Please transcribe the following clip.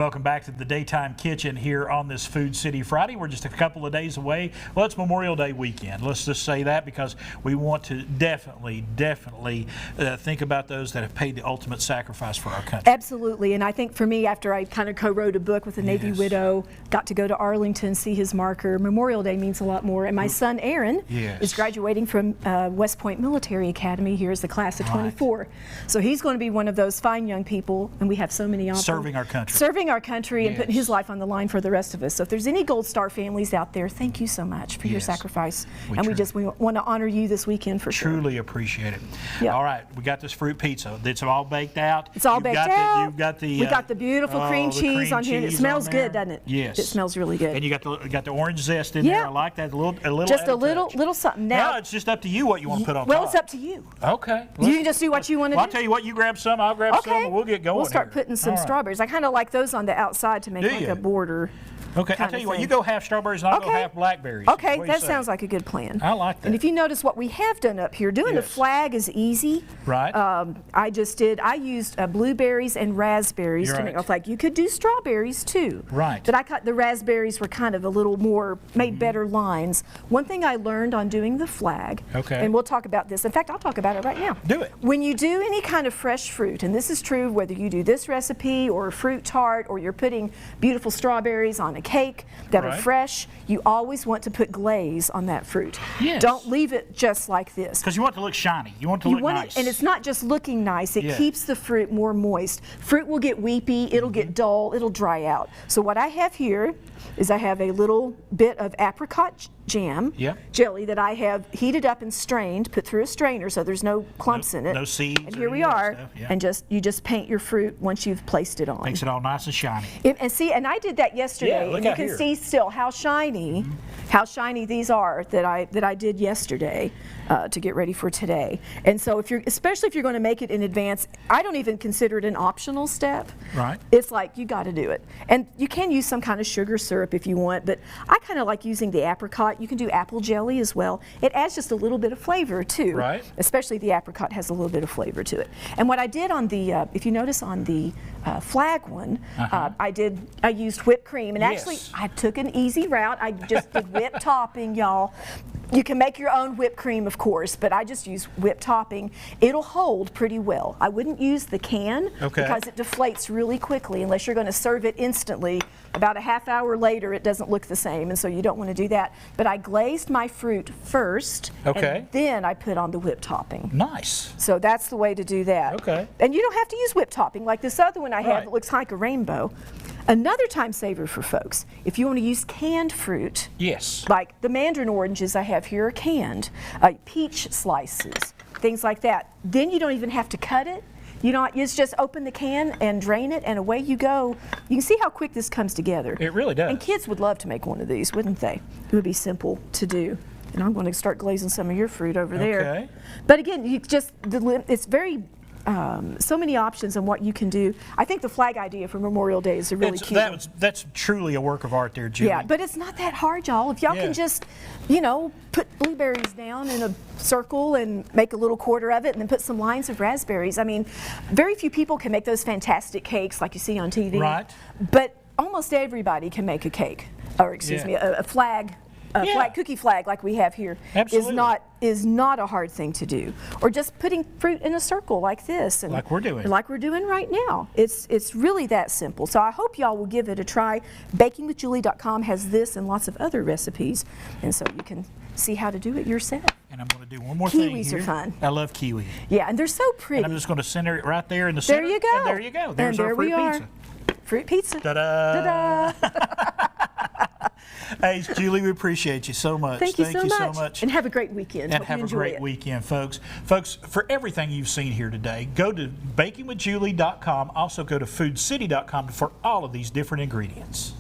Welcome back to the Daytime Kitchen here on this Food City Friday. We're just a couple of days away. Well, it's Memorial Day weekend. Let's just say that because we want to definitely think about those that have paid the ultimate sacrifice for our country. Absolutely, and I think for me, after I kind of co-wrote a book with a Navy widow, got to go to Arlington, see his marker, Memorial Day means a lot more. And my son, Aaron, is graduating from West Point Military Academy here as the class of 24. So he's going to be one of those fine young people, and we have so many options. Serving our country. Serving our country and putting his life on the line for the rest of us. So if there's any Gold Star families out there, thank you so much for your sacrifice. We want to honor you this weekend for sure. Truly appreciate it. Yep. All right, we got this fruit pizza. It's all baked out. It's all baked out. You've got the we got the beautiful cream cheese on here. It smells good, doesn't it? Yes. It smells really good. And you got the orange zest in there. I like that. Just a little something. Now it's just up to you what you want to put on top. Well, it's up to you. Okay. You can just do what you want to do. I'll tell you what. You grab some. I'll grab some. And we'll get going. We'll start putting some strawberries. I kind of like those on the outside to make like a border. Okay, I'll tell you what, you go half strawberries and I'll go half blackberries. Okay, that sounds like a good plan. I like that. And if you notice what we have done up here, doing the flag is easy. Right. I used blueberries and raspberries to make a flag. You could do strawberries too. Right. But I cut the raspberries were kind of a little more, made better lines. One thing I learned on doing the flag, and we'll talk about this. In fact, I'll talk about it right now. Do it. When you do any kind of fresh fruit, and this is true whether you do this recipe or a fruit tart or you're putting beautiful strawberries on a cake that are fresh, you always want to put glaze on that fruit. Yes. Don't leave it just like this. Because you want it to look shiny. You want it to look nice. And it's not just looking nice, it keeps the fruit more moist. Fruit will get weepy, it'll get dull, it'll dry out. So what I have here is I have a little bit of apricot jam, jelly that I have heated up and strained, put through a strainer so there's no clumps in it. No seeds. And here we are, and you just paint your fruit once you've placed it on. Makes it all nice and shiny. And I did that yesterday, and you can see still how shiny, these are that I did yesterday to get ready for today. And so especially if you're going to make it in advance, I don't even consider it an optional step. Right. It's like you got to do it. And you can use some kind of sugar syrup if you want, but I kind of like using the apricot. You can do apple jelly as well. It adds just a little bit of flavor too. Right. Especially the apricot has a little bit of flavor to it. And what I did on the, if you notice on the flag one, I used whipped cream. And actually, I took an easy route. I just did whipped topping, y'all. You can make your own whipped cream, of course, but I just use whipped topping. It'll hold pretty well. I wouldn't use the can because it deflates really quickly unless you're going to serve it instantly. About a half hour later, it doesn't look the same, and so you don't want to do that. But I glazed my fruit first, and then I put on the whipped topping. Nice. So that's the way to do that. Okay. And you don't have to use whipped topping like this other one I have that looks like a rainbow. Another time saver for folks, if you want to use canned fruit, like the mandarin oranges I have here are canned, peach slices, things like that, then you don't even have to cut it. You just open the can and drain it, and away you go. You can see how quick this comes together. It really does. And kids would love to make one of these, wouldn't they? It would be simple to do. And I'm going to start glazing some of your fruit over there. But again, it's very so many options on what you can do. I think the flag idea for Memorial Day is a really cute one. That's truly a work of art there, Julie. Yeah, but it's not that hard, y'all. If y'all can just, put blueberries down in a circle and make a little quarter of it and then put some lines of raspberries. I mean, very few people can make those fantastic cakes like you see on TV. Right. But almost everybody can make a cake, or excuse me, a flag. Cookie flag like we have here is not a hard thing to do. Or just putting fruit in a circle like this. And like we're doing. Like we're doing right now. It's really that simple. So I hope y'all will give it a try. BakingWithJulie.com has this and lots of other recipes. And so you can see how to do it yourself. And I'm going to do one more thing here. Kiwis are fun. I love kiwi. Yeah, and they're so pretty. And I'm just going to center it right there in the center. There you go. And there you go. There's our fruit pizza. Fruit pizza. Ta-da! Ta-da! Hey, Julie, we appreciate you so much. Thank you so much. And have a great weekend. And have a great weekend, folks. Folks, for everything you've seen here today, go to bakingwithjulie.com. Also go to foodcity.com for all of these different ingredients.